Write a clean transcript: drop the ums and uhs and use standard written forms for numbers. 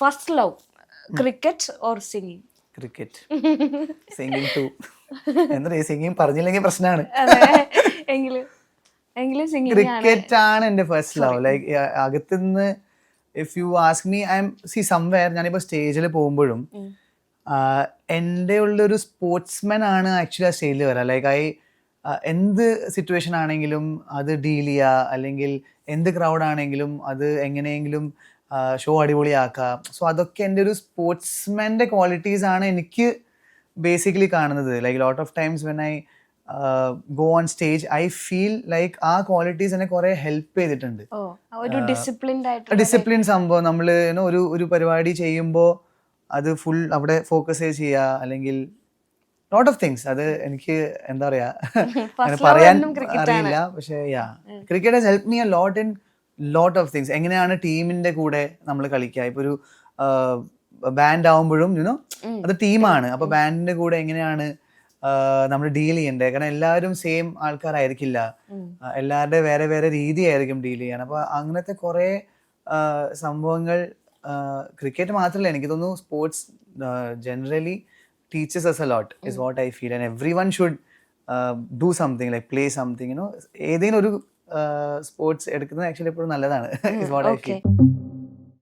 First love cricket or singing? Cricket. Singing too. എന്താ singing പറഞ്ഞില്ലെങ്കിൽ പ്രശ്നമാണ്. എങ്കിലും സിംഗിങ് ക്രിക്കറ്റ് ആണ് എൻ്റെ ഫസ്റ്റ് ലവ്. ലൈക്ക് അകത്തുനിന്ന് if you ask me I'm somewhere, ഞാനിപ്പോൾ സ്റ്റേജിൽ പോകുമ്പോഴും എൻ്റെ ഉള്ളൊരു സ്പോർട്സ്മാൻ ആണ് ആക്ച്വലി ആ സ്റ്റേജിൽ വരാം. ലൈക്ക് എന്ത് സിറ്റുവേഷൻ ആണെങ്കിലും അത് ഡീൽ ചെയ്യുക, അല്ലെങ്കിൽ എന്ത് ക്രൗഡാണെങ്കിലും അത് എങ്ങനെയെങ്കിലും ഷോ അടിപൊളിയാക്കാം. സോ അതൊക്കെ എൻ്റെ ഒരു സ്പോർട്സ്മാൻ്റെ ക്വാളിറ്റീസ് ആണ് എനിക്ക് ബേസിക്കലി കാണുന്നത്. Like lot of times when I go on stage I feel like ആ ക്വാളിറ്റീസ് എന്നെ കുറേ ഹെൽപ്പ് ചെയ്തിട്ടുണ്ട്. ഡിസിപ്ലിൻ സംഭവം നമ്മൾ ഒരു പരിപാടി ചെയ്യുമ്പോൾ അത് ഫുൾ അവിടെ ഫോക്കസ് ചെയ്യുക, അല്ലെങ്കിൽ ലോട്ട് ഓഫ് തിങ്സ്. അത് എനിക്ക് എന്താ പറയാ അങ്ങനെ പറയാൻ അറിയില്ല. പക്ഷേ cricket has help me a lot in lot of things. എങ്ങനെയാണ് ടീമിന്റെ കൂടെ നമ്മൾ കളിക്കുക. ഇപ്പൊ ഒരു ബാൻഡ് ആവുമ്പോഴും അത് ടീമാണ്. അപ്പൊ ബാൻഡിന്റെ കൂടെ എങ്ങനെയാണ് നമ്മൾ ഡീൽ ചെയ്യേണ്ടത്. കാരണം എല്ലാവരും സെയിം ആൾക്കാരായിരിക്കില്ല, എല്ലാവരുടെ വേറെ വേറെ രീതിയായിരിക്കും ഡീൽ ചെയ്യാൻ. അപ്പൊ അങ്ങനത്തെ കുറെ സംഭവങ്ങൾ ക്രിക്കറ്റ് മാത്രമല്ല, എനിക്ക് തോന്നുന്നു sports generally teaches us a lot is what I feel, and everyone should do something, like play something, ഏതെങ്കിലും ഒരു സ്പോർട്സ് എടുക്കുന്നത് ആക്ച്വലി എപ്പോഴും നല്ലതാണ് is what I feel.